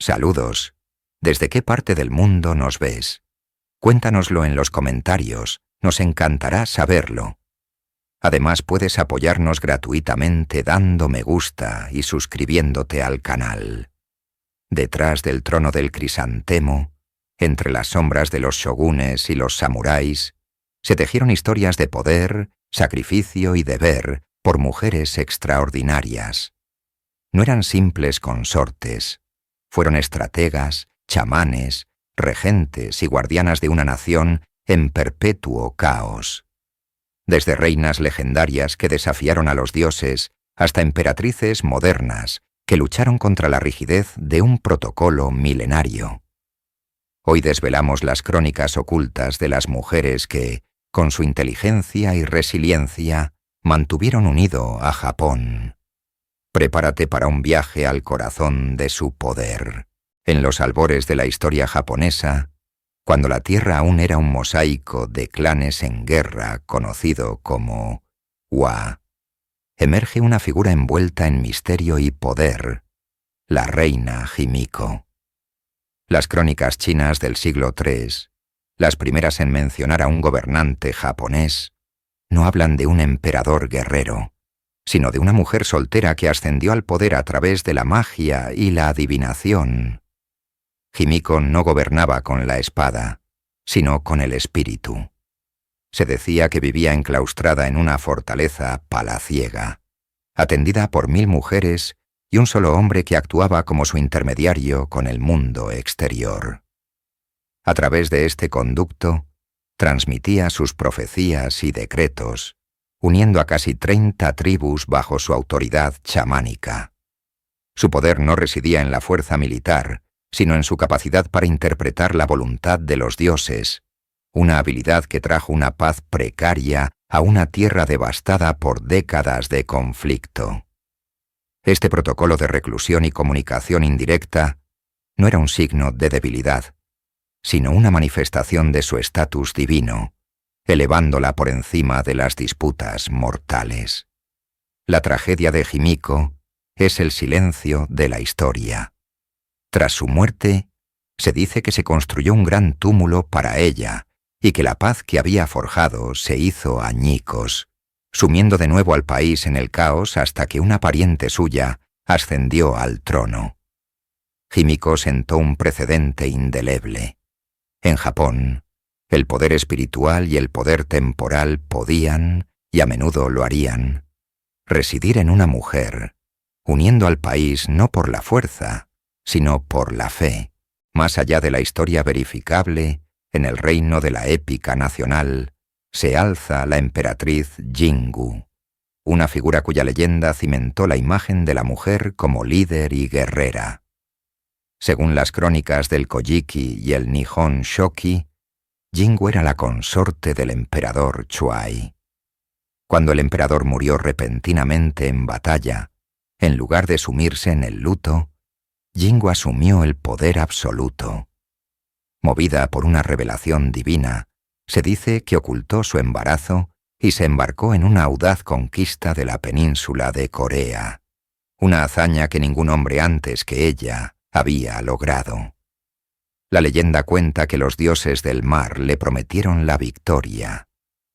Saludos. ¿Desde qué parte del mundo nos ves? Cuéntanoslo en los comentarios, nos encantará saberlo. Además puedes apoyarnos gratuitamente dando me gusta y suscribiéndote al canal. Detrás del trono del crisantemo, entre las sombras de los shogunes y los samuráis, se tejieron historias de poder, sacrificio y deber por mujeres extraordinarias. No eran simples consortes, fueron estrategas, chamanes, regentes y guardianas de una nación en perpetuo caos. Desde reinas legendarias que desafiaron a los dioses hasta emperatrices modernas que lucharon contra la rigidez de un protocolo milenario. Hoy desvelamos las crónicas ocultas de las mujeres que, con su inteligencia y resiliencia, mantuvieron unido a Japón. Prepárate para un viaje al corazón de su poder. En los albores de la historia japonesa, cuando la tierra aún era un mosaico de clanes en guerra conocido como Wa, emerge una figura envuelta en misterio y poder, la reina Himiko. Las crónicas chinas del siglo III, las primeras en mencionar a un gobernante japonés, no hablan de un emperador guerrero, sino de una mujer soltera que ascendió al poder a través de la magia y la adivinación. Himiko no gobernaba con la espada, sino con el espíritu. Se decía que vivía enclaustrada en una fortaleza palaciega, atendida por 1000 mujeres y un solo hombre que actuaba como su intermediario con el mundo exterior. A través de este conducto, transmitía sus profecías y decretos, uniendo a casi 30 tribus bajo su autoridad chamánica. Su poder no residía en la fuerza militar, sino en su capacidad para interpretar la voluntad de los dioses, una habilidad que trajo una paz precaria a una tierra devastada por décadas de conflicto. Este protocolo de reclusión y comunicación indirecta no era un signo de debilidad, sino una manifestación de su estatus divino, elevándola por encima de las disputas mortales. La tragedia de Himiko es el silencio de la historia. Tras su muerte, se dice que se construyó un gran túmulo para ella y que la paz que había forjado se hizo añicos, sumiendo de nuevo al país en el caos hasta que una pariente suya ascendió al trono. Himiko sentó un precedente indeleble. En Japón, el poder espiritual y el poder temporal podían, y a menudo lo harían, residir en una mujer, uniendo al país no por la fuerza, sino por la fe. Más allá de la historia verificable, en el reino de la épica nacional, se alza la emperatriz Jingu, una figura cuya leyenda cimentó la imagen de la mujer como líder y guerrera. Según las crónicas del Kojiki y el Nihon Shoki, Jingu era la consorte del emperador Chuai. Cuando el emperador murió repentinamente en batalla, en lugar de sumirse en el luto, Jingu asumió el poder absoluto. Movida por una revelación divina, se dice que ocultó su embarazo y se embarcó en una audaz conquista de la península de Corea, una hazaña que ningún hombre antes que ella había logrado. La leyenda cuenta que los dioses del mar le prometieron la victoria,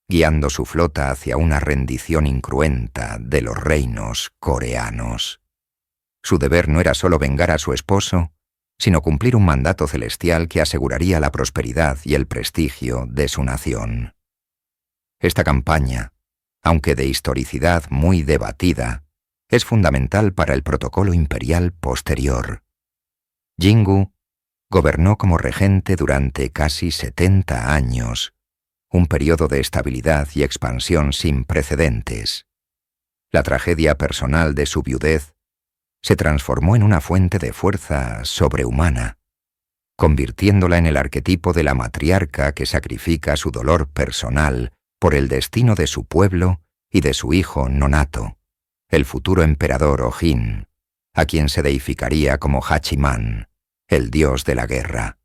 guiando su flota hacia una rendición incruenta de los reinos coreanos. Su deber no era solo vengar a su esposo, sino cumplir un mandato celestial que aseguraría la prosperidad y el prestigio de su nación. Esta campaña, aunque de historicidad muy debatida, es fundamental para el protocolo imperial posterior. Jingu gobernó como regente durante casi 70 años, un periodo de estabilidad y expansión sin precedentes. La tragedia personal de su viudez se transformó en una fuente de fuerza sobrehumana, convirtiéndola en el arquetipo de la matriarca que sacrifica su dolor personal por el destino de su pueblo y de su hijo nonato, el futuro emperador Ojin, a quien se deificaría como Hachiman, el dios de la guerra.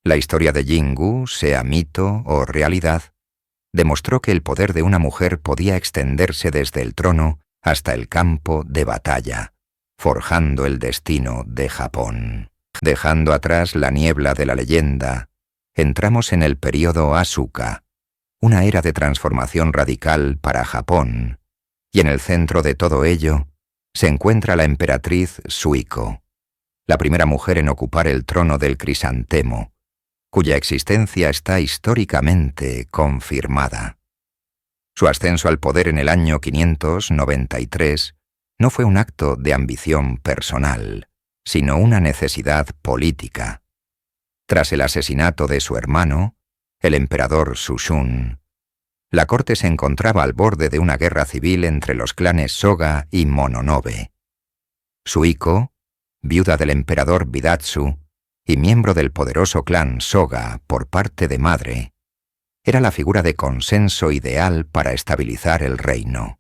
La historia de Jingu, sea mito o realidad, demostró que el poder de una mujer podía extenderse desde el trono hasta el campo de batalla, forjando el destino de Japón. Dejando atrás la niebla de la leyenda, entramos en el período Asuka, una era de transformación radical para Japón, y en el centro de todo ello se encuentra la emperatriz Suiko, la primera mujer en ocupar el trono del crisantemo, cuya existencia está históricamente confirmada. Su ascenso al poder en el año 593 no fue un acto de ambición personal, sino una necesidad política. Tras el asesinato de su hermano, el emperador Sushun, la corte se encontraba al borde de una guerra civil entre los clanes Soga y Mononobe. Suiko, viuda del emperador Bidatsu y miembro del poderoso clan Soga por parte de madre, era la figura de consenso ideal para estabilizar el reino.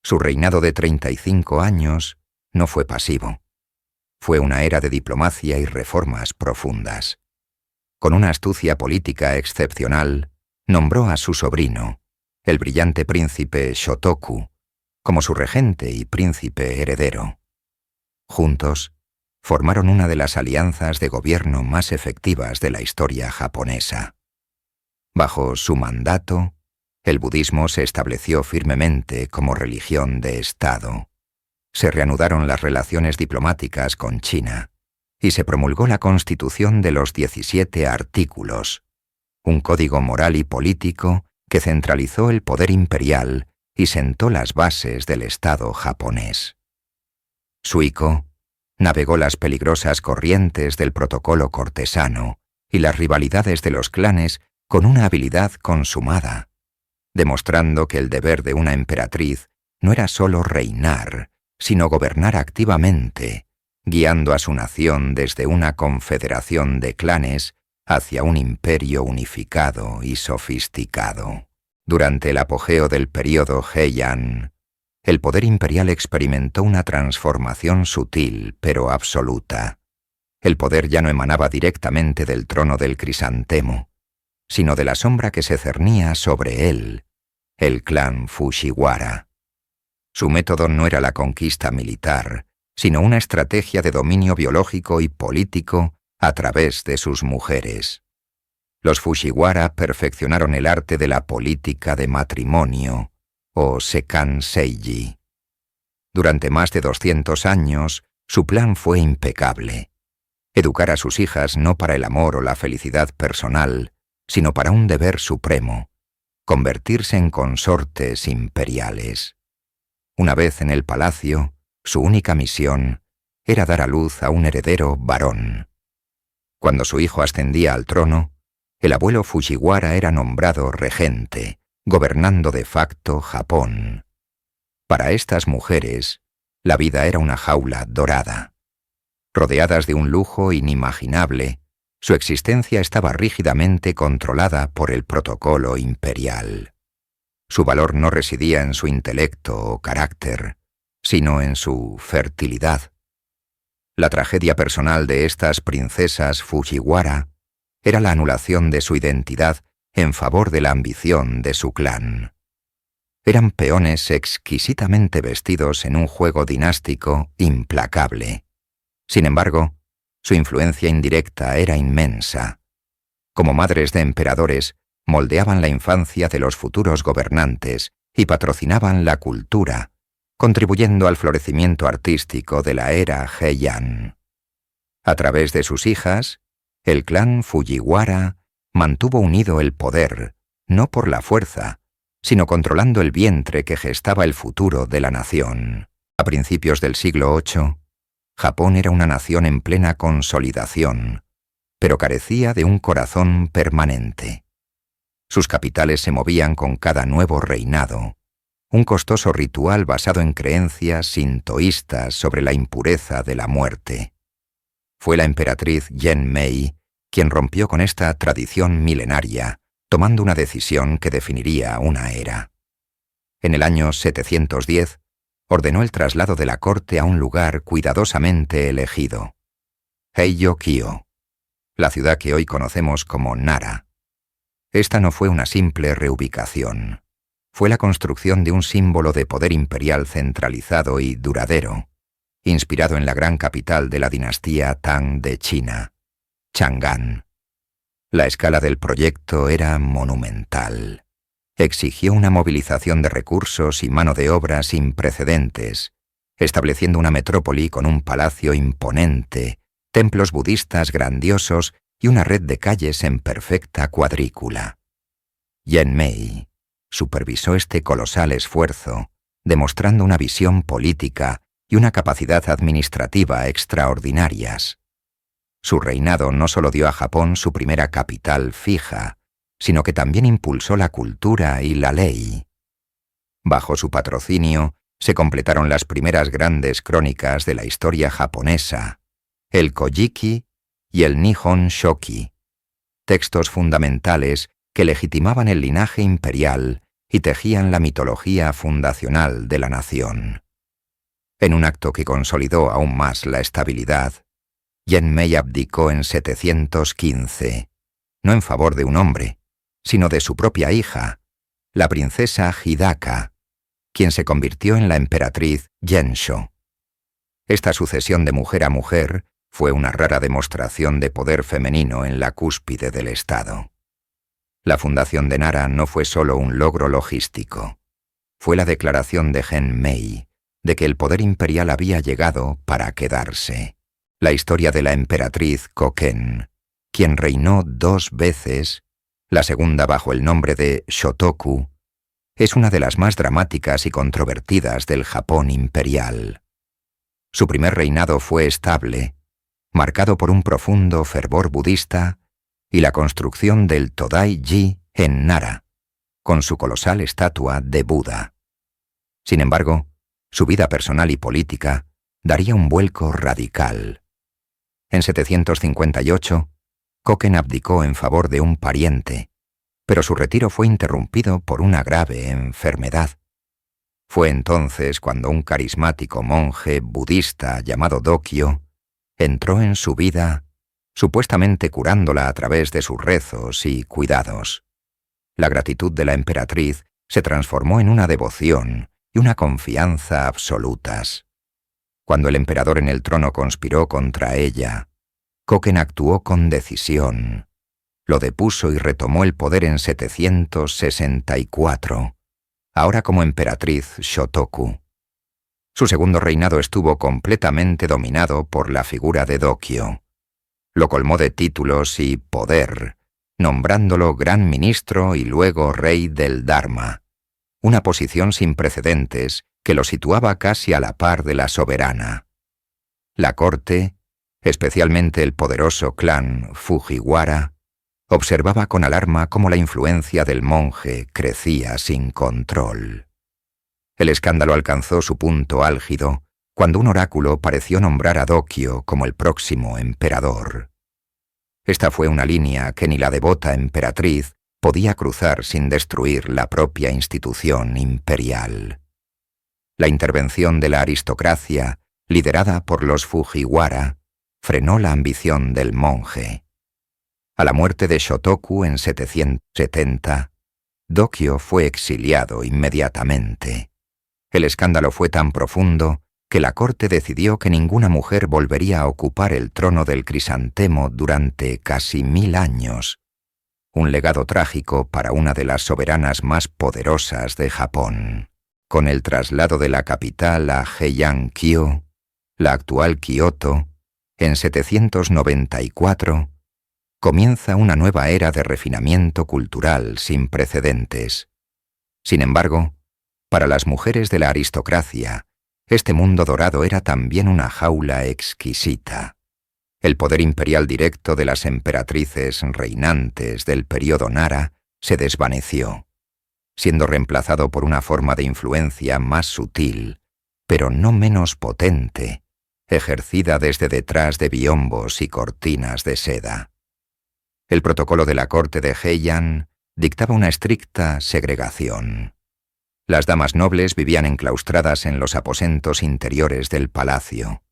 Su reinado de 35 años no fue pasivo. Fue una era de diplomacia y reformas profundas. Con una astucia política excepcional, nombró a su sobrino, el brillante príncipe Shotoku, como su regente y príncipe heredero. Juntos, formaron una de las alianzas de gobierno más efectivas de la historia japonesa. Bajo su mandato, el budismo se estableció firmemente como religión de Estado. Se reanudaron las relaciones diplomáticas con China y se promulgó la Constitución de los 17 artículos, un código moral y político que centralizó el poder imperial y sentó las bases del Estado japonés. Suiko navegó las peligrosas corrientes del protocolo cortesano y las rivalidades de los clanes con una habilidad consumada, demostrando que el deber de una emperatriz no era solo reinar, sino gobernar activamente, guiando a su nación desde una confederación de clanes hacia un imperio unificado y sofisticado. Durante el apogeo del período Heian, el poder imperial experimentó una transformación sutil pero absoluta. El poder ya no emanaba directamente del trono del crisantemo, sino de la sombra que se cernía sobre él, el clan Fujiwara. Su método no era la conquista militar, sino una estrategia de dominio biológico y político a través de sus mujeres. Los Fujiwara perfeccionaron el arte de la política de matrimonio, o Sekan Seiji. Durante más de 200 años, su plan fue impecable. Educar a sus hijas no para el amor o la felicidad personal, sino para un deber supremo, convertirse en consortes imperiales. Una vez en el palacio, su única misión era dar a luz a un heredero varón. Cuando su hijo ascendía al trono, el abuelo Fujiwara era nombrado regente, gobernando de facto Japón. Para estas mujeres, la vida era una jaula dorada. Rodeadas de un lujo inimaginable, su existencia estaba rígidamente controlada por el protocolo imperial. Su valor no residía en su intelecto o carácter, sino en su fertilidad. La tragedia personal de estas princesas Fujiwara era la anulación de su identidad en favor de la ambición de su clan. Eran peones exquisitamente vestidos en un juego dinástico implacable. Sin embargo, su influencia indirecta era inmensa. Como madres de emperadores, moldeaban la infancia de los futuros gobernantes y patrocinaban la cultura, contribuyendo al florecimiento artístico de la era Heian. A través de sus hijas, el clan Fujiwara mantuvo unido el poder, no por la fuerza, sino controlando el vientre que gestaba el futuro de la nación. A principios del siglo VIII, Japón era una nación en plena consolidación, pero carecía de un corazón permanente. Sus capitales se movían con cada nuevo reinado, un costoso ritual basado en creencias sintoístas sobre la impureza de la muerte. Fue la emperatriz Genmei quien rompió con esta tradición milenaria, tomando una decisión que definiría una era. En el año 710, ordenó el traslado de la corte a un lugar cuidadosamente elegido, Heijo-kyo, la ciudad que hoy conocemos como Nara. Esta no fue una simple reubicación. Fue la construcción de un símbolo de poder imperial centralizado y duradero, inspirado en la gran capital de la dinastía Tang de China, Chang'an. La escala del proyecto era monumental. Exigió una movilización de recursos y mano de obra sin precedentes, estableciendo una metrópoli con un palacio imponente, templos budistas grandiosos y una red de calles en perfecta cuadrícula. Yen Mei supervisó este colosal esfuerzo, demostrando una visión política y una capacidad administrativa extraordinarias. Su reinado no solo dio a Japón su primera capital fija, sino que también impulsó la cultura y la ley. Bajo su patrocinio se completaron las primeras grandes crónicas de la historia japonesa, el Kojiki y el Nihon Shoki, textos fundamentales que legitimaban el linaje imperial y tejían la mitología fundacional de la nación. En un acto que consolidó aún más la estabilidad, Yen Mei abdicó en 715, no en favor de un hombre, sino de su propia hija, la princesa Hidaka, quien se convirtió en la emperatriz Yensho. Esta sucesión de mujer a mujer fue una rara demostración de poder femenino en la cúspide del Estado. La fundación de Nara no fue solo un logro logístico, fue la declaración de Yen Mei de que el poder imperial había llegado para quedarse. La historia de la emperatriz Koken, quien reinó 2 veces, la segunda bajo el nombre de Shotoku, es una de las más dramáticas y controvertidas del Japón imperial. Su primer reinado fue estable, marcado por un profundo fervor budista y la construcción del Todai-ji en Nara, con su colosal estatua de Buda. Sin embargo, su vida personal y política daría un vuelco radical. En 758, Koken abdicó en favor de un pariente, pero su retiro fue interrumpido por una grave enfermedad. Fue entonces cuando un carismático monje budista llamado Dokyo entró en su vida, supuestamente curándola a través de sus rezos y cuidados. La gratitud de la emperatriz se transformó en una devoción y una confianza absolutas. Cuando el emperador en el trono conspiró contra ella, Koken actuó con decisión. Lo depuso y retomó el poder en 764, ahora como emperatriz Shotoku. Su segundo reinado estuvo completamente dominado por la figura de Dokyo. Lo colmó de títulos y poder, nombrándolo gran ministro y luego rey del Dharma, una posición sin precedentes que lo situaba casi a la par de la soberana. La corte, especialmente el poderoso clan Fujiwara, observaba con alarma cómo la influencia del monje crecía sin control. El escándalo alcanzó su punto álgido cuando un oráculo pareció nombrar a Dokyo como el próximo emperador. Esta fue una línea que ni la devota emperatriz podía cruzar sin destruir la propia institución imperial. La intervención de la aristocracia, liderada por los Fujiwara, frenó la ambición del monje. A la muerte de Shotoku en 770, Dokyo fue exiliado inmediatamente. El escándalo fue tan profundo que la corte decidió que ninguna mujer volvería a ocupar el trono del crisantemo durante casi 1000 años, un legado trágico para una de las soberanas más poderosas de Japón. Con el traslado de la capital a Heian-kyo, la actual Kioto, en 794, comienza una nueva era de refinamiento cultural sin precedentes. Sin embargo, para las mujeres de la aristocracia, este mundo dorado era también una jaula exquisita. El poder imperial directo de las emperatrices reinantes del período Nara se desvaneció, siendo reemplazado por una forma de influencia más sutil, pero no menos potente, ejercida desde detrás de biombos y cortinas de seda. El protocolo de la corte de Heian dictaba una estricta segregación. Las damas nobles vivían enclaustradas en los aposentos interiores del palacio,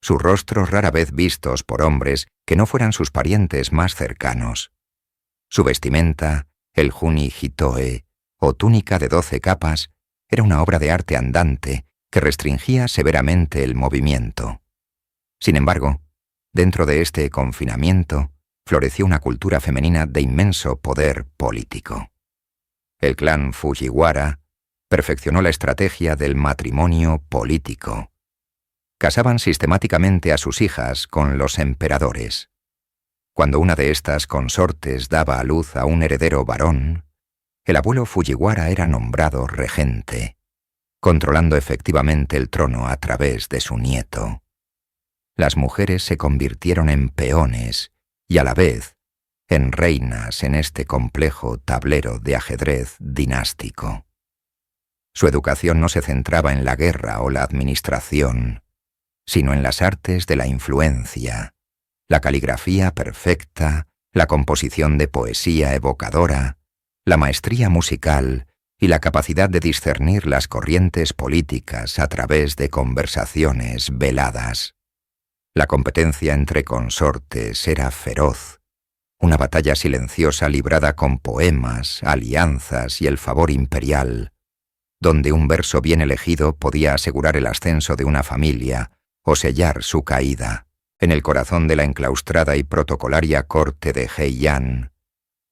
sus rostros rara vez vistos por hombres que no fueran sus parientes más cercanos. Su vestimenta, el juni hitoe, o túnica de 12 capas, era una obra de arte andante que restringía severamente el movimiento. Sin embargo, dentro de este confinamiento, floreció una cultura femenina de inmenso poder político. El clan Fujiwara perfeccionó la estrategia del matrimonio político. Casaban sistemáticamente a sus hijas con los emperadores. Cuando una de estas consortes daba a luz a un heredero varón, el abuelo Fujiwara era nombrado regente, controlando efectivamente el trono a través de su nieto. Las mujeres se convirtieron en peones y a la vez en reinas en este complejo tablero de ajedrez dinástico. Su educación no se centraba en la guerra o la administración, sino en las artes de la influencia, la caligrafía perfecta, la composición de poesía evocadora, la maestría musical y la capacidad de discernir las corrientes políticas a través de conversaciones veladas. La competencia entre consortes era feroz, una batalla silenciosa librada con poemas, alianzas y el favor imperial, donde un verso bien elegido podía asegurar el ascenso de una familia o sellar su caída. En el corazón de la enclaustrada y protocolaria corte de Heian,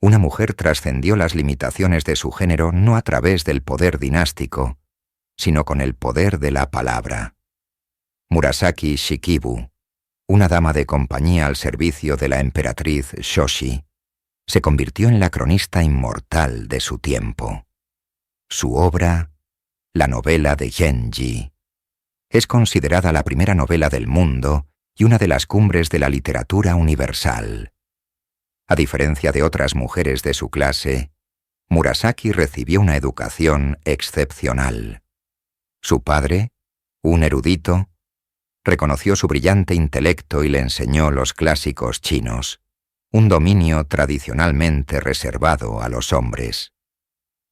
una mujer trascendió las limitaciones de su género no a través del poder dinástico, sino con el poder de la palabra. Murasaki Shikibu, una dama de compañía al servicio de la emperatriz Shoshi, se convirtió en la cronista inmortal de su tiempo. Su obra, la novela de Genji, es considerada la primera novela del mundo y una de las cumbres de la literatura universal. A diferencia de otras mujeres de su clase, Murasaki recibió una educación excepcional. Su padre, un erudito, reconoció su brillante intelecto y le enseñó los clásicos chinos, un dominio tradicionalmente reservado a los hombres.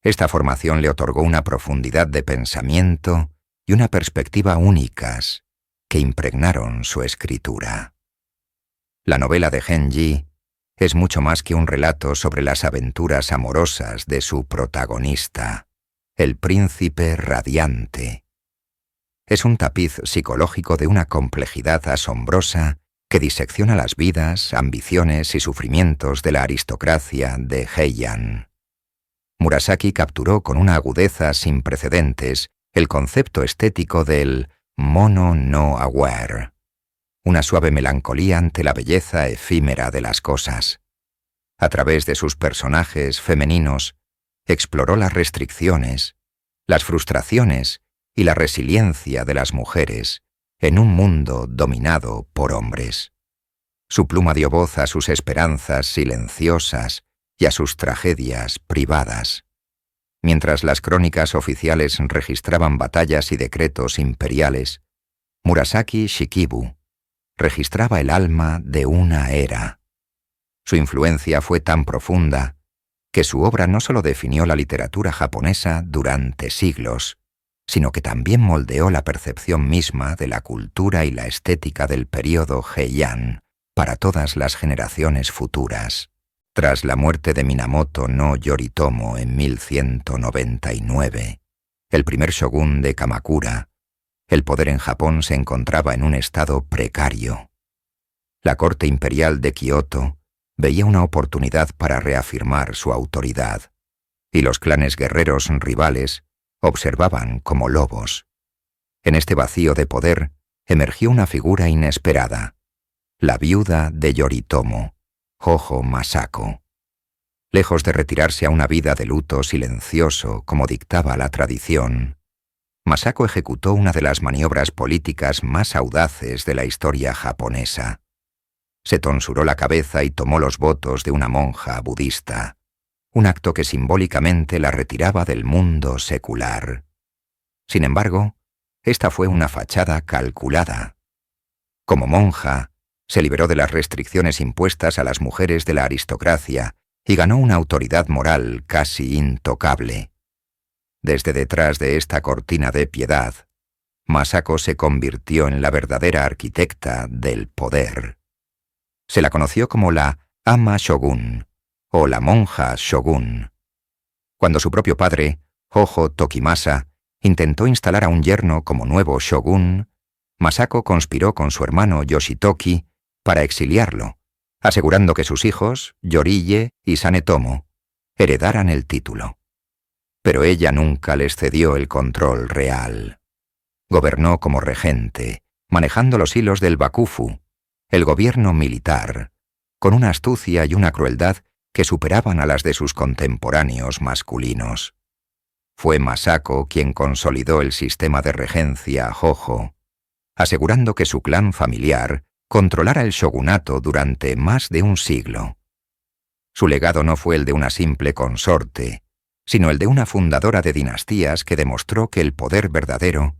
Esta formación le otorgó una profundidad de pensamiento y una perspectiva únicas que impregnaron su escritura. La novela de Genji es mucho más que un relato sobre las aventuras amorosas de su protagonista, el príncipe radiante. Es un tapiz psicológico de una complejidad asombrosa que disecciona las vidas, ambiciones y sufrimientos de la aristocracia de Heian. Murasaki capturó con una agudeza sin precedentes el concepto estético del mono no aware, una suave melancolía ante la belleza efímera de las cosas. A través de sus personajes femeninos, exploró las restricciones, las frustraciones y la resiliencia de las mujeres en un mundo dominado por hombres. Su pluma dio voz a sus esperanzas silenciosas y a sus tragedias privadas. Mientras las crónicas oficiales registraban batallas y decretos imperiales, Murasaki Shikibu registraba el alma de una era. Su influencia fue tan profunda que su obra no solo definió la literatura japonesa durante siglos, sino que también moldeó la percepción misma de la cultura y la estética del período Heian para todas las generaciones futuras. Tras la muerte de Minamoto no Yoritomo en 1199, el primer shogun de Kamakura, el poder en Japón se encontraba en un estado precario. La corte imperial de Kioto veía una oportunidad para reafirmar su autoridad, y los clanes guerreros rivales observaban como lobos. En este vacío de poder emergió una figura inesperada, la viuda de Yoritomo, Hojo Masako. Lejos de retirarse a una vida de luto silencioso como dictaba la tradición, Masako ejecutó una de las maniobras políticas más audaces de la historia japonesa. Se tonsuró la cabeza y tomó los votos de una monja budista, un acto que simbólicamente la retiraba del mundo secular. Sin embargo, esta fue una fachada calculada. Como monja, se liberó de las restricciones impuestas a las mujeres de la aristocracia y ganó una autoridad moral casi intocable. Desde detrás de esta cortina de piedad, Masako se convirtió en la verdadera arquitecta del poder. Se la conoció como la ama shogun o la monja shogun. Cuando su propio padre, Hojo Tokimasa, intentó instalar a un yerno como nuevo shogun, Masako conspiró con su hermano Yoshitoki para exiliarlo, asegurando que sus hijos, Yorille y Sanetomo, heredaran el título. Pero ella nunca les cedió el control real. Gobernó como regente, manejando los hilos del Bakufu, el gobierno militar, con una astucia y una crueldad que superaban a las de sus contemporáneos masculinos. Fue Masako quien consolidó el sistema de regencia Hojo, asegurando que su clan familiar controlara el shogunato durante más de un siglo. Su legado no fue el de una simple consorte, sino el de una fundadora de dinastías que demostró que el poder verdadero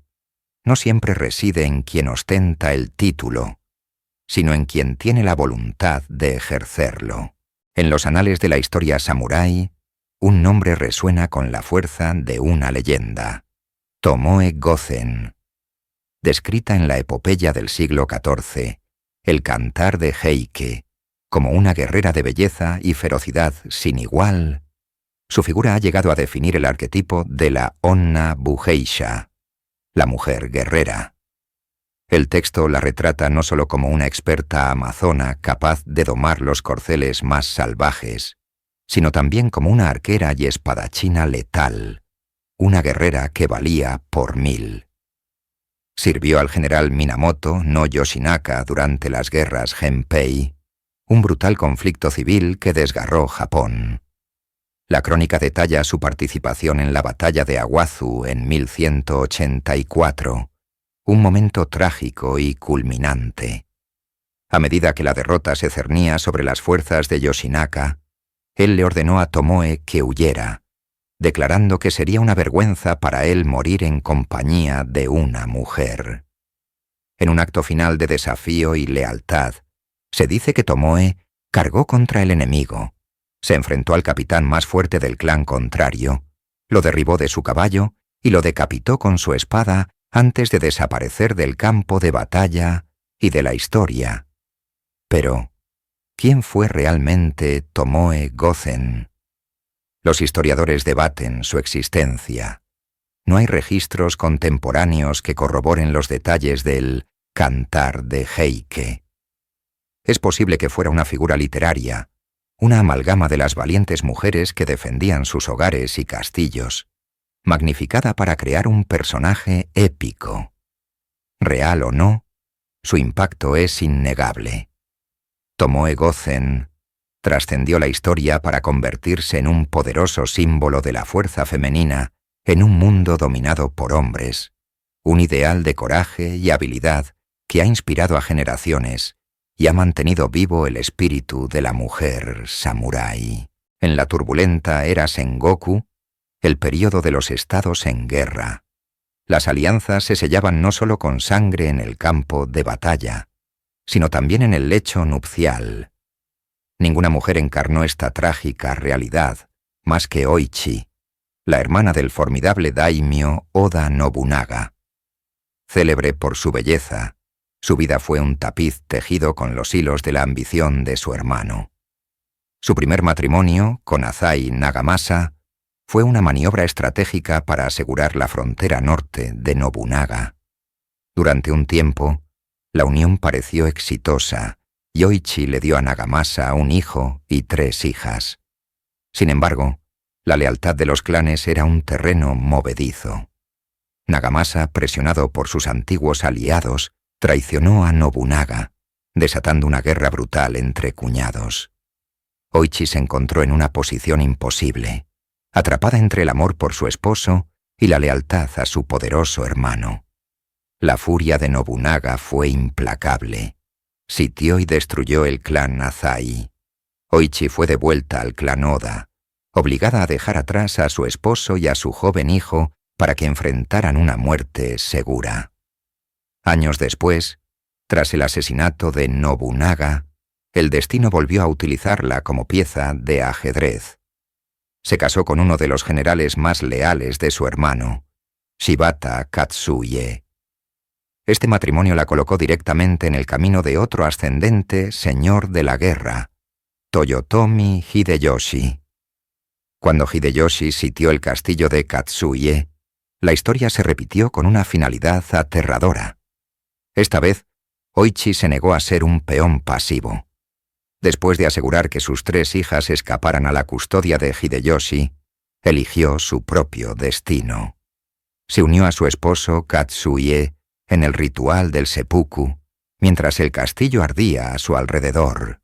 no siempre reside en quien ostenta el título, sino en quien tiene la voluntad de ejercerlo. En los anales de la historia samurái, un nombre resuena con la fuerza de una leyenda: Tomoe Gozen. Descrita en la epopeya del siglo XIV, el cantar de Heike, como una guerrera de belleza y ferocidad sin igual, su figura ha llegado a definir el arquetipo de la Onna Bugeisha, la mujer guerrera. El texto la retrata no solo como una experta amazona capaz de domar los corceles más salvajes, sino también como una arquera y espadachina letal, una guerrera que valía por 1000. Sirvió al general Minamoto no Yoshinaka durante las guerras Genpei, un brutal conflicto civil que desgarró Japón. La crónica detalla su participación en la batalla de Awazu en 1184, un momento trágico y culminante. A medida que la derrota se cernía sobre las fuerzas de Yoshinaka, él le ordenó a Tomoe que huyera, declarando que sería una vergüenza para él morir en compañía de una mujer. En un acto final de desafío y lealtad, se dice que Tomoe cargó contra el enemigo, se enfrentó al capitán más fuerte del clan contrario, lo derribó de su caballo y lo decapitó con su espada antes de desaparecer del campo de batalla y de la historia. Pero, ¿quién fue realmente Tomoe Gozen? Los historiadores debaten su existencia. No hay registros contemporáneos que corroboren los detalles del cantar de Heike. Es posible que fuera una figura literaria, una amalgama de las valientes mujeres que defendían sus hogares y castillos, magnificada para crear un personaje épico. Real o no, su impacto es innegable. Tomoe Gozen trascendió la historia para convertirse en un poderoso símbolo de la fuerza femenina en un mundo dominado por hombres, un ideal de coraje y habilidad que ha inspirado a generaciones y ha mantenido vivo el espíritu de la mujer samurái. En la turbulenta era Sengoku, el período de los estados en guerra, las alianzas se sellaban no solo con sangre en el campo de batalla, sino también en el lecho nupcial. Ninguna mujer encarnó esta trágica realidad más que Oichi, la hermana del formidable daimyo Oda Nobunaga. Célebre por su belleza, su vida fue un tapiz tejido con los hilos de la ambición de su hermano. Su primer matrimonio, con Azai Nagamasa, fue una maniobra estratégica para asegurar la frontera norte de Nobunaga. Durante un tiempo, la unión pareció exitosa, y Oichi le dio a Nagamasa un hijo y 3 hijas. Sin embargo, la lealtad de los clanes era un terreno movedizo. Nagamasa, presionado por sus antiguos aliados, traicionó a Nobunaga, desatando una guerra brutal entre cuñados. Oichi se encontró en una posición imposible, atrapada entre el amor por su esposo y la lealtad a su poderoso hermano. La furia de Nobunaga fue implacable. Sitió y destruyó el clan Azai. Oichi fue devuelta al clan Oda, obligada a dejar atrás a su esposo y a su joven hijo para que enfrentaran una muerte segura. Años después, tras el asesinato de Nobunaga, el destino volvió a utilizarla como pieza de ajedrez. Se casó con uno de los generales más leales de su hermano, Shibata Katsuye. Este matrimonio la colocó directamente en el camino de otro ascendente señor de la guerra, Toyotomi Hideyoshi. Cuando Hideyoshi sitió el castillo de Katsuye, La historia se repitió con una finalidad aterradora. Esta vez, Oichi se negó a ser un peón pasivo. Después de asegurar que sus 3 hijas escaparan a la custodia de Hideyoshi, eligió su propio destino. Se unió a su esposo Katsuie en el ritual del seppuku, mientras el castillo ardía a su alrededor,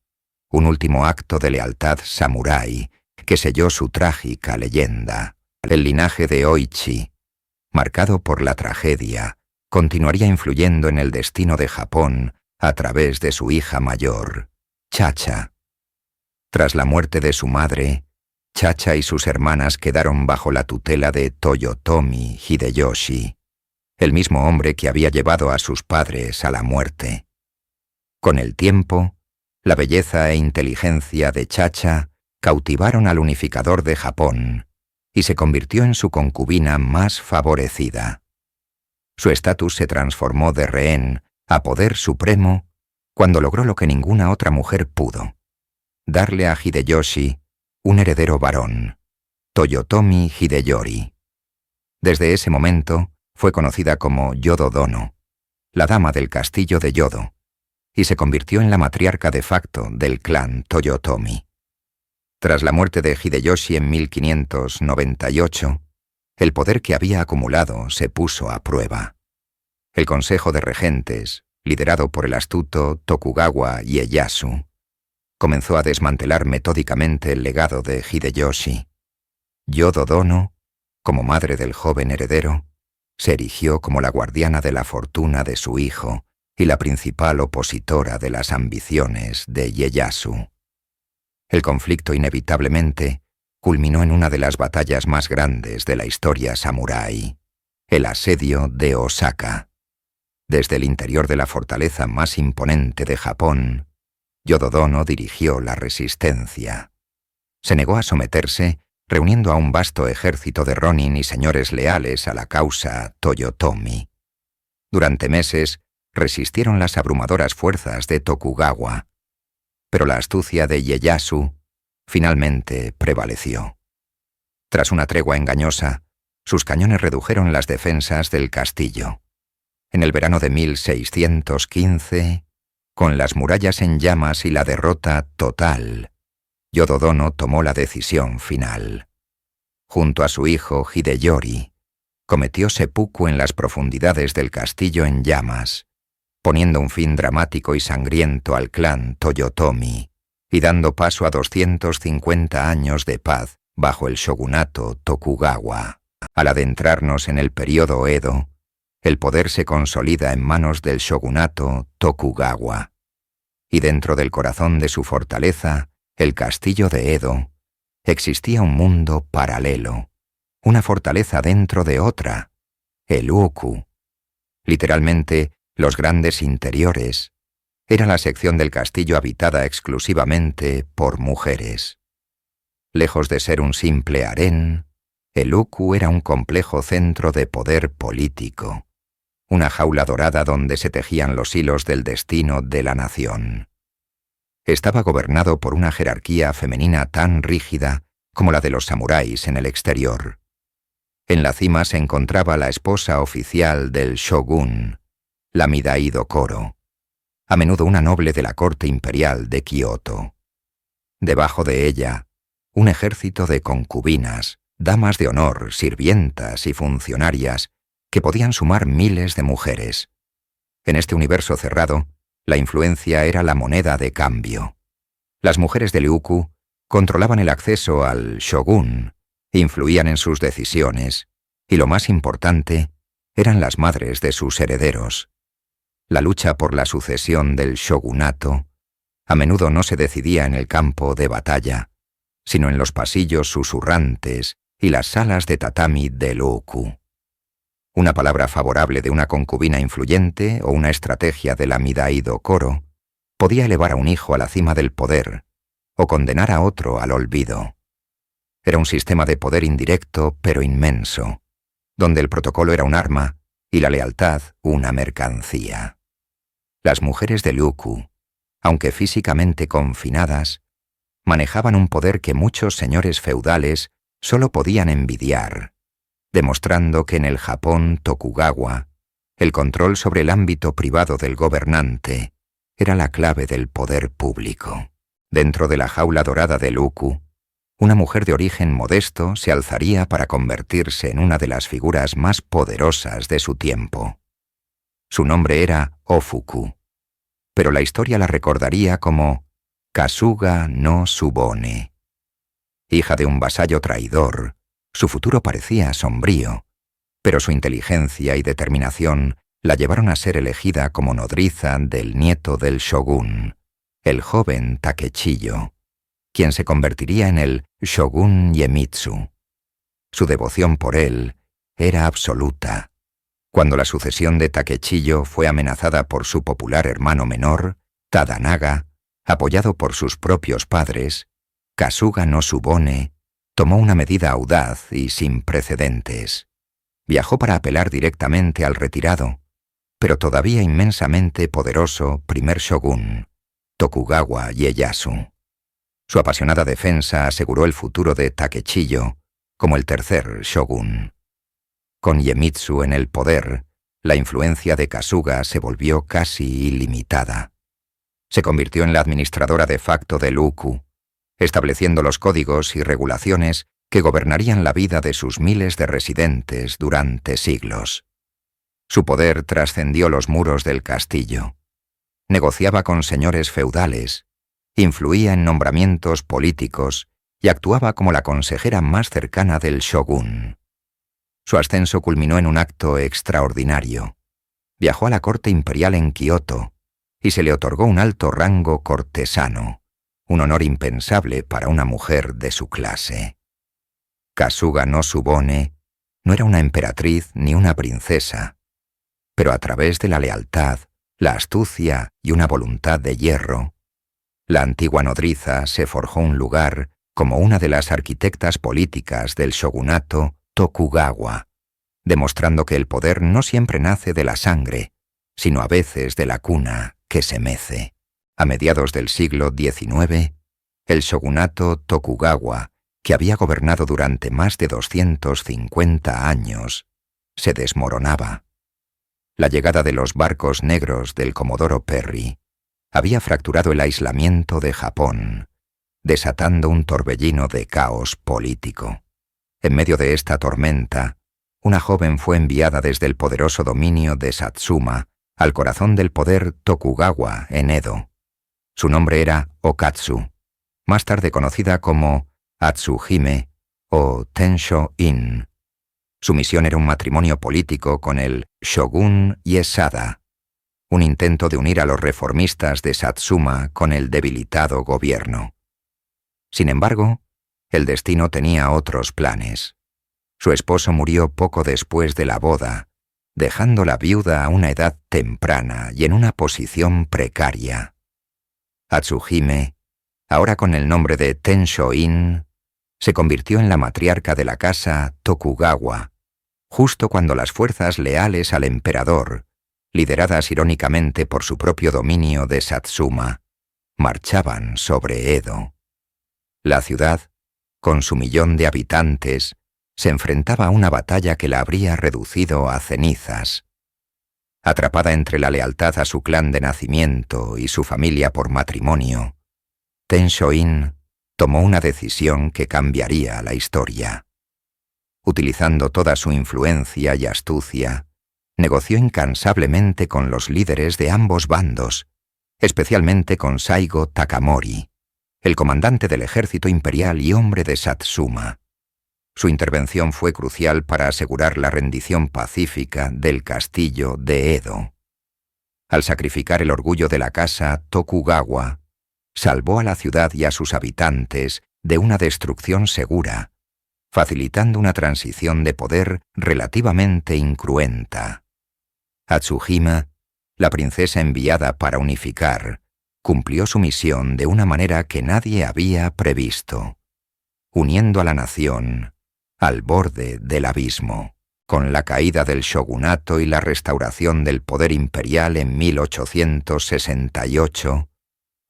un último acto de lealtad samurái que selló su trágica leyenda. El linaje de Oichi, marcado por la tragedia, continuaría influyendo en el destino de Japón a través de su hija mayor, Chacha. Tras la muerte de su madre, Chacha y sus hermanas quedaron bajo la tutela de Toyotomi Hideyoshi, el mismo hombre que había llevado a sus padres a la muerte. Con el tiempo, la belleza e inteligencia de Chacha cautivaron al unificador de Japón y se convirtió en su concubina más favorecida. Su estatus se transformó de rehén a poder supremo cuando logró lo que ninguna otra mujer pudo: darle a Hideyoshi un heredero varón, Toyotomi Hideyori. Desde ese momento fue conocida como Yodo Dono, la dama del castillo de Yodo, y se convirtió en la matriarca de facto del clan Toyotomi. Tras la muerte de Hideyoshi en 1598, el poder que había acumulado se puso a prueba. El Consejo de Regentes, liderado por el astuto Tokugawa Ieyasu, comenzó a desmantelar metódicamente el legado de Hideyoshi. Yodo Dono, como madre del joven heredero, se erigió como la guardiana de la fortuna de su hijo y la principal opositora de las ambiciones de Ieyasu. El conflicto inevitablemente culminó en una de las batallas más grandes de la historia samurái, el asedio de Osaka. Desde el interior de la fortaleza más imponente de Japón, Yodo Dono dirigió la resistencia. Se negó a someterse, reuniendo a un vasto ejército de ronin y señores leales a la causa Toyotomi. Durante meses resistieron las abrumadoras fuerzas de Tokugawa, pero la astucia de Ieyasu finalmente prevaleció. Tras una tregua engañosa, sus cañones redujeron las defensas del castillo. En el verano de 1615, con las murallas en llamas y la derrota total, Yodo Dono tomó la decisión final. Junto a su hijo Hideyori, cometió seppuku en las profundidades del castillo en llamas, poniendo un fin dramático y sangriento al clan Toyotomi y dando paso a 250 años de paz bajo el shogunato Tokugawa. Al adentrarnos en el período Edo, el poder se consolida en manos del shogunato Tokugawa, y dentro del corazón de su fortaleza, el castillo de Edo, existía un mundo paralelo, una fortaleza dentro de otra, el Uku. Literalmente, los grandes interiores era la sección del castillo habitada exclusivamente por mujeres. Lejos de ser un simple harén, el Uku era un complejo centro de poder político, una jaula dorada donde se tejían los hilos del destino de la nación. Estaba gobernado por una jerarquía femenina tan rígida como la de los samuráis en el exterior. En la cima se encontraba la esposa oficial del shogun, la Midai-do Koro, a menudo una noble de la corte imperial de Kioto. Debajo de ella, un ejército de concubinas, damas de honor, sirvientas y funcionarias que podían sumar miles de mujeres. En este universo cerrado, la influencia era la moneda de cambio. Las mujeres del Uku controlaban el acceso al shogun, influían en sus decisiones, y lo más importante, eran las madres de sus herederos. La lucha por la sucesión del shogunato a menudo no se decidía en el campo de batalla, sino en los pasillos susurrantes y las salas de tatami del Uku. Una palabra favorable de una concubina influyente o una estrategia de la Midai-do Koro podía elevar a un hijo a la cima del poder o condenar a otro al olvido. Era un sistema de poder indirecto pero inmenso, donde el protocolo era un arma y la lealtad una mercancía. Las mujeres del Uku, aunque físicamente confinadas, manejaban un poder que muchos señores feudales solo podían envidiar. demostrando que en el Japón Tokugawa, el control sobre el ámbito privado del gobernante era la clave del poder público. Dentro de la jaula dorada del uku, una mujer de origen modesto se alzaría para convertirse en una de las figuras más poderosas de su tiempo. Su nombre era Ofuku, pero la historia la recordaría como Kasuga no Tsubone. Hija de un vasallo traidor, su futuro parecía sombrío, pero su inteligencia y determinación la llevaron a ser elegida como nodriza del nieto del shogun, el joven Takechiyo, quien se convertiría en el shogun Iemitsu. Su devoción por él era absoluta. Cuando la sucesión de Takechiyo fue amenazada por su popular hermano menor, Tadanaga, apoyado por sus propios padres, Kasuga no Tsubone tomó una medida audaz y sin precedentes. Viajó para apelar directamente al retirado, pero todavía inmensamente poderoso primer shogun, Tokugawa Ieyasu. Su apasionada defensa aseguró el futuro de Takechiyo como el tercer shogun. Con Iemitsu en el poder, la influencia de Kasuga se volvió casi ilimitada. Se convirtió en la administradora de facto del uku, estableciendo los códigos y regulaciones que gobernarían la vida de sus miles de residentes durante siglos. Su poder trascendió los muros del castillo. Negociaba con señores feudales, influía en nombramientos políticos y actuaba como la consejera más cercana del shogun. Su ascenso culminó en un acto extraordinario. Viajó a la corte imperial en Kioto y se le otorgó un alto rango cortesano, un honor impensable para una mujer de su clase. Kasuga no Tsubone no era una emperatriz ni una princesa, pero a través de la lealtad, la astucia y una voluntad de hierro, la antigua nodriza se forjó un lugar como una de las arquitectas políticas del shogunato Tokugawa, demostrando que el poder no siempre nace de la sangre, sino a veces de la cuna que se mece. A mediados del siglo XIX, el shogunato Tokugawa, que había gobernado durante más de 250 años, se desmoronaba. La llegada de los barcos negros del Comodoro Perry había fracturado el aislamiento de Japón, desatando un torbellino de caos político. En medio de esta tormenta, una joven fue enviada desde el poderoso dominio de Satsuma al corazón del poder Tokugawa en Edo. Su nombre era Okatsu, más tarde conocida como Atsuhime o Tensho-in. Su misión era un matrimonio político con el shogun Iesada, un intento de unir a los reformistas de Satsuma con el debilitado gobierno. Sin embargo, el destino tenía otros planes. Su esposo murió poco después de la boda, dejándola viuda a una edad temprana y en una posición precaria. Atsuhime, ahora con el nombre de Tensho-in, se convirtió en la matriarca de la casa Tokugawa, justo cuando las fuerzas leales al emperador, lideradas irónicamente por su propio dominio de Satsuma, marchaban sobre Edo. La ciudad, con su 1.000.000 de habitantes, se enfrentaba a una batalla que la habría reducido a cenizas. Atrapada entre la lealtad a su clan de nacimiento y su familia por matrimonio, Tensho-in tomó una decisión que cambiaría la historia. Utilizando toda su influencia y astucia, negoció incansablemente con los líderes de ambos bandos, especialmente con Saigo Takamori, el comandante del ejército imperial y hombre de Satsuma. Su intervención fue crucial para asegurar la rendición pacífica del castillo de Edo. Al sacrificar el orgullo de la casa Tokugawa, salvó a la ciudad y a sus habitantes de una destrucción segura, facilitando una transición de poder relativamente incruenta. Atsuhime, la princesa enviada para unificar, cumplió su misión de una manera que nadie había previsto, uniendo a la nación al borde del abismo. Con la caída del shogunato y la restauración del poder imperial en 1868,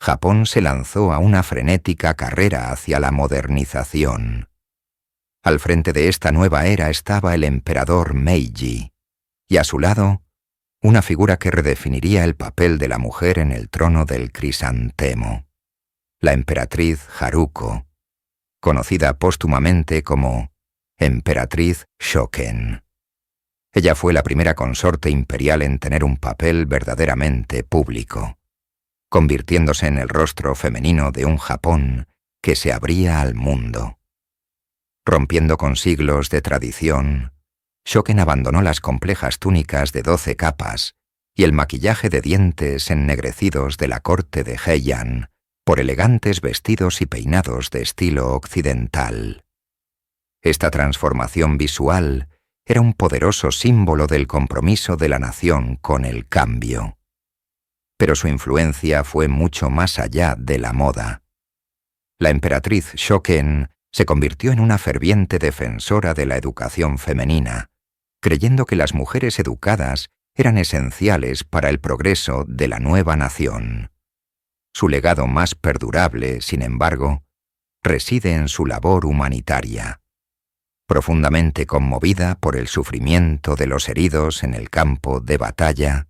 Japón se lanzó a una frenética carrera hacia la modernización. Al frente de esta nueva era estaba el emperador Meiji, y a su lado, una figura que redefiniría el papel de la mujer en el trono del crisantemo, la emperatriz Haruko, conocida póstumamente como Emperatriz Shoken. Ella fue la primera consorte imperial en tener un papel verdaderamente público, convirtiéndose en el rostro femenino de un Japón que se abría al mundo. Rompiendo con siglos de tradición, Shoken abandonó las complejas túnicas de 12 capas y el maquillaje de dientes ennegrecidos de la corte de Heian por elegantes vestidos y peinados de estilo occidental. Esta transformación visual era un poderoso símbolo del compromiso de la nación con el cambio. Pero su influencia fue mucho más allá de la moda. La emperatriz Shoken se convirtió en una ferviente defensora de la educación femenina, creyendo que las mujeres educadas eran esenciales para el progreso de la nueva nación. Su legado más perdurable, sin embargo, reside en su labor humanitaria. Profundamente conmovida por el sufrimiento de los heridos en el campo de batalla,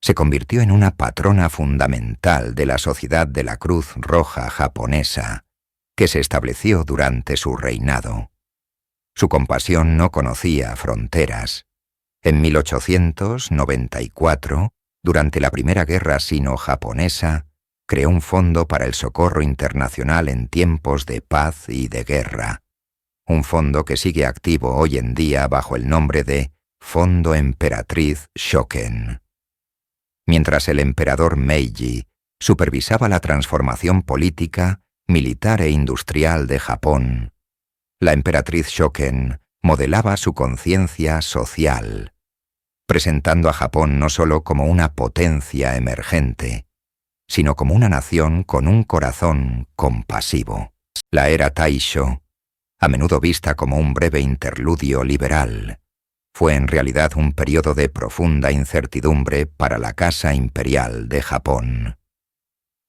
se convirtió en una patrona fundamental de la Sociedad de la Cruz Roja japonesa, que se estableció durante su reinado. Su compasión no conocía fronteras. En 1894, durante la Primera Guerra Sino-Japonesa, creó un fondo para el socorro internacional en tiempos de paz y de guerra. Un fondo que sigue activo hoy en día bajo el nombre de Fondo Emperatriz Shoken. Mientras el emperador Meiji supervisaba la transformación política, militar e industrial de Japón, la emperatriz Shoken modelaba su conciencia social, presentando a Japón no solo como una potencia emergente, sino como una nación con un corazón compasivo. La era Taisho, a menudo vista como un breve interludio liberal, fue en realidad un periodo de profunda incertidumbre para la Casa Imperial de Japón.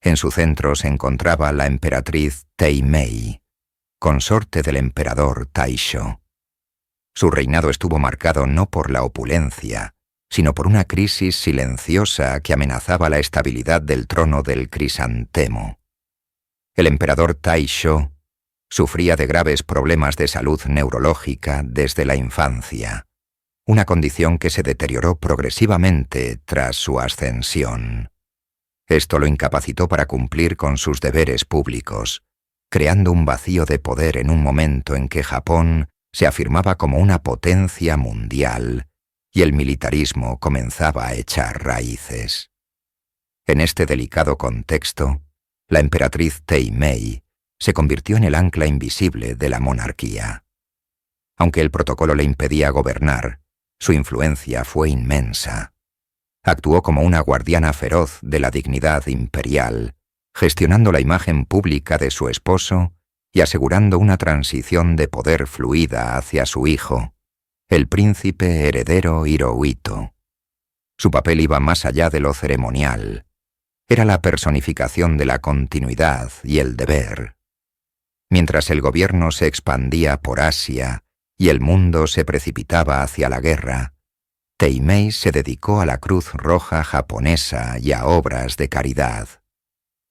En su centro se encontraba la emperatriz Teimei, consorte del emperador Taisho. Su reinado estuvo marcado no por la opulencia, sino por una crisis silenciosa que amenazaba la estabilidad del trono del crisantemo. El emperador Taisho sufría de graves problemas de salud neurológica desde la infancia, una condición que se deterioró progresivamente tras su ascensión. Esto lo incapacitó para cumplir con sus deberes públicos, creando un vacío de poder en un momento en que Japón se afirmaba como una potencia mundial y el militarismo comenzaba a echar raíces. En este delicado contexto, la emperatriz Teimei se convirtió en el ancla invisible de la monarquía. Aunque el protocolo le impedía gobernar, su influencia fue inmensa. Actuó como una guardiana feroz de la dignidad imperial, gestionando la imagen pública de su esposo y asegurando una transición de poder fluida hacia su hijo, el príncipe heredero Hirohito. Su papel iba más allá de lo ceremonial. Era la personificación de la continuidad y el deber. Mientras el gobierno se expandía por Asia y el mundo se precipitaba hacia la guerra, Teimei se dedicó a la Cruz Roja japonesa y a obras de caridad,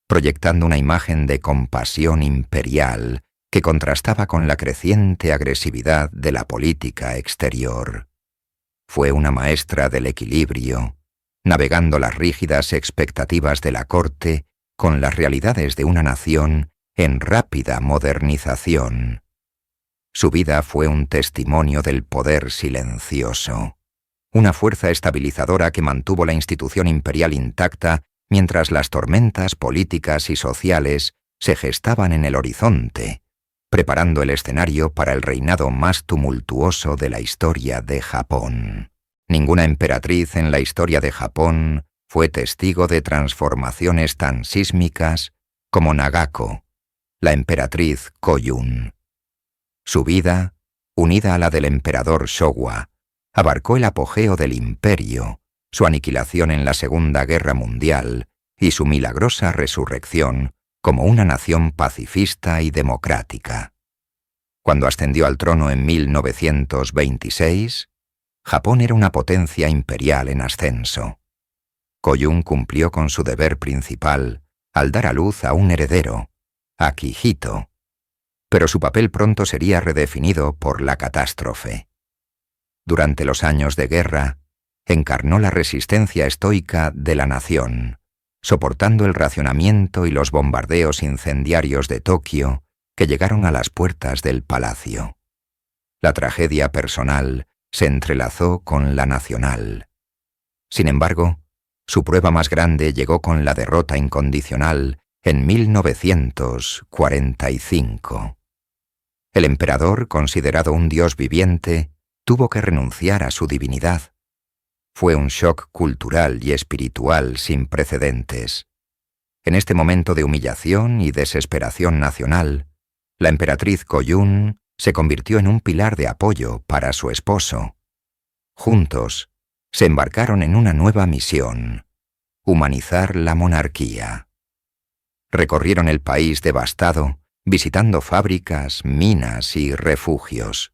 proyectando una imagen de compasión imperial que contrastaba con la creciente agresividad de la política exterior. Fue una maestra del equilibrio, navegando las rígidas expectativas de la corte con las realidades de una nación en rápida modernización. Su vida fue un testimonio del poder silencioso, una fuerza estabilizadora que mantuvo la institución imperial intacta mientras las tormentas políticas y sociales se gestaban en el horizonte, preparando el escenario para el reinado más tumultuoso de la historia de Japón. Ninguna emperatriz en la historia de Japón fue testigo de transformaciones tan sísmicas como Nagako, la emperatriz Koyun. Su vida, unida a la del emperador Showa, abarcó el apogeo del imperio, su aniquilación en la Segunda Guerra Mundial y su milagrosa resurrección como una nación pacifista y democrática. Cuando ascendió al trono en 1926, Japón era una potencia imperial en ascenso. Koyun cumplió con su deber principal al dar a luz a un heredero, Akihito, pero su papel pronto sería redefinido por la catástrofe. Durante los años de guerra, encarnó la resistencia estoica de la nación, soportando el racionamiento y los bombardeos incendiarios de Tokio que llegaron a las puertas del palacio. La tragedia personal se entrelazó con la nacional. Sin embargo, su prueba más grande llegó con la derrota incondicional en 1945. El emperador, considerado un dios viviente, tuvo que renunciar a su divinidad. Fue un shock cultural y espiritual sin precedentes. En este momento de humillación y desesperación nacional, la emperatriz Koyun se convirtió en un pilar de apoyo para su esposo. Juntos, se embarcaron en una nueva misión: humanizar la monarquía. Recorrieron el país devastado, visitando fábricas, minas y refugios.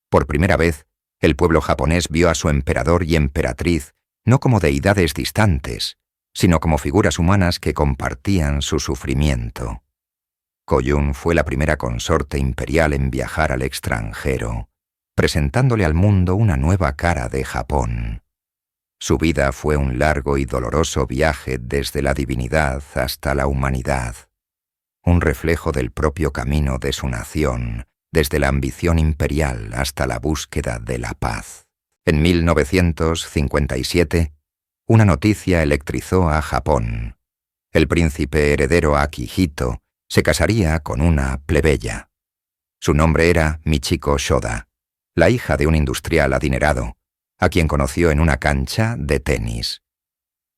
Por primera vez, el pueblo japonés vio a su emperador y emperatriz no como deidades distantes, sino como figuras humanas que compartían su sufrimiento. Koyun fue la primera consorte imperial en viajar al extranjero, presentándole al mundo una nueva cara de Japón. Su vida fue un largo y doloroso viaje desde la divinidad hasta la humanidad, un reflejo del propio camino de su nación, desde la ambición imperial hasta la búsqueda de la paz. En 1957, una noticia electrizó a Japón. El príncipe heredero Akihito se casaría con una plebeya. Su nombre era Michiko Shoda, la hija de un industrial adinerado, a quien conoció en una cancha de tenis.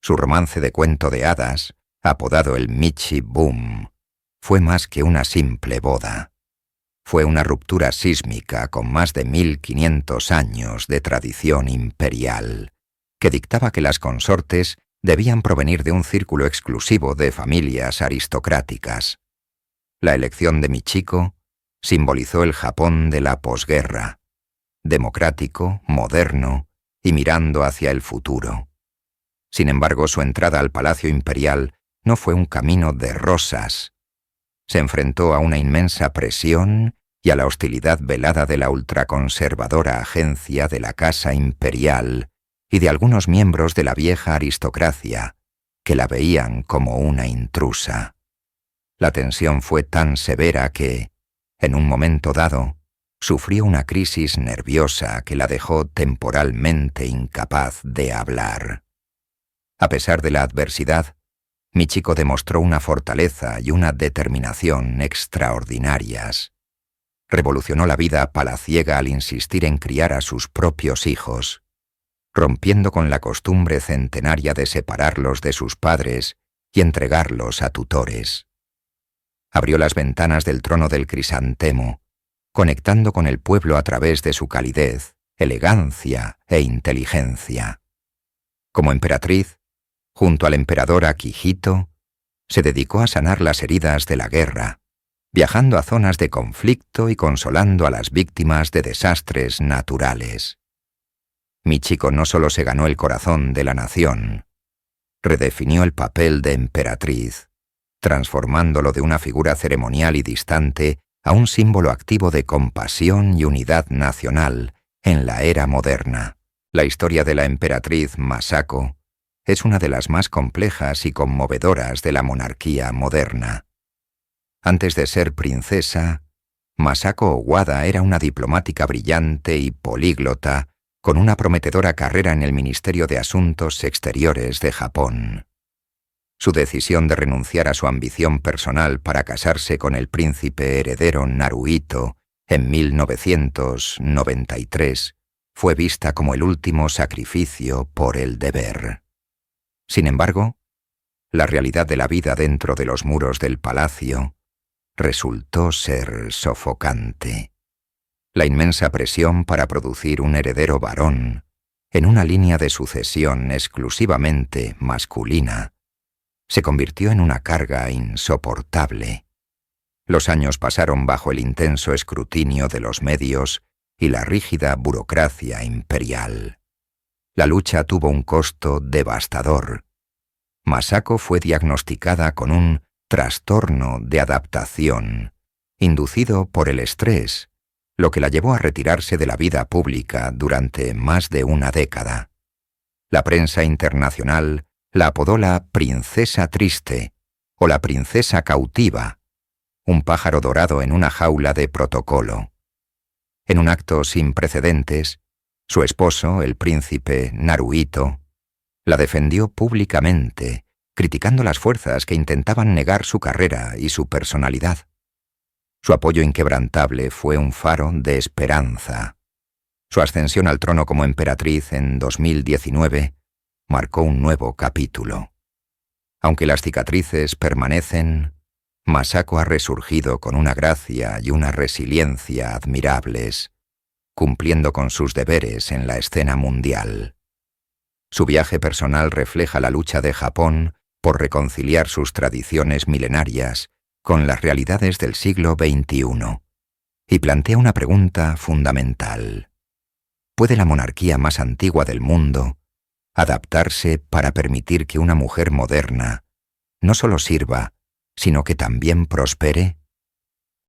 Su romance de cuento de hadas, apodado el Michi Boom, fue más que una simple boda. Fue una ruptura sísmica con más de 1500 años de tradición imperial, que dictaba que las consortes debían provenir de un círculo exclusivo de familias aristocráticas. La elección de Michiko simbolizó el Japón de la posguerra, democrático, moderno y mirando hacia el futuro. Sin embargo, su entrada al Palacio Imperial no fue un camino de rosas. Se enfrentó a una inmensa presión y a la hostilidad velada de la ultraconservadora agencia de la Casa Imperial y de algunos miembros de la vieja aristocracia, que la veían como una intrusa. La tensión fue tan severa que, en un momento dado, sufrió una crisis nerviosa que la dejó temporalmente incapaz de hablar. A pesar de la adversidad, Michiko demostró una fortaleza y una determinación extraordinarias. Revolucionó la vida palaciega al insistir en criar a sus propios hijos, rompiendo con la costumbre centenaria de separarlos de sus padres y entregarlos a tutores. Abrió las ventanas del trono del crisantemo, conectando con el pueblo a través de su calidez, elegancia e inteligencia. Como emperatriz, junto al emperador Akihito, se dedicó a sanar las heridas de la guerra, viajando a zonas de conflicto y consolando a las víctimas de desastres naturales. Michiko no solo se ganó el corazón de la nación, redefinió el papel de emperatriz, transformándolo de una figura ceremonial y distante a un símbolo activo de compasión y unidad nacional en la era moderna. La historia de la emperatriz Masako es una de las más complejas y conmovedoras de la monarquía moderna. Antes de ser princesa, Masako Owada era una diplomática brillante y políglota con una prometedora carrera en el Ministerio de Asuntos Exteriores de Japón. Su decisión de renunciar a su ambición personal para casarse con el príncipe heredero Naruhito en 1993 fue vista como el último sacrificio por el deber. Sin embargo, la realidad de la vida dentro de los muros del palacio resultó ser sofocante. La inmensa presión para producir un heredero varón en una línea de sucesión exclusivamente masculina se convirtió en una carga insoportable. Los años pasaron bajo el intenso escrutinio de los medios y la rígida burocracia imperial. La lucha tuvo un costo devastador. Masako fue diagnosticada con un trastorno de adaptación, inducido por el estrés, lo que la llevó a retirarse de la vida pública durante más de una década. La prensa internacional la apodó la Princesa Triste o la Princesa Cautiva, un pájaro dorado en una jaula de protocolo. En un acto sin precedentes, su esposo, el príncipe Naruhito, la defendió públicamente, criticando las fuerzas que intentaban negar su carrera y su personalidad. Su apoyo inquebrantable fue un faro de esperanza. Su ascensión al trono como emperatriz en 2019 marcó un nuevo capítulo. Aunque las cicatrices permanecen, Masako ha resurgido con una gracia y una resiliencia admirables, cumpliendo con sus deberes en la escena mundial. Su viaje personal refleja la lucha de Japón por reconciliar sus tradiciones milenarias con las realidades del siglo XXI, y plantea una pregunta fundamental. ¿Puede la monarquía más antigua del mundo adaptarse para permitir que una mujer moderna no solo sirva, sino que también prospere?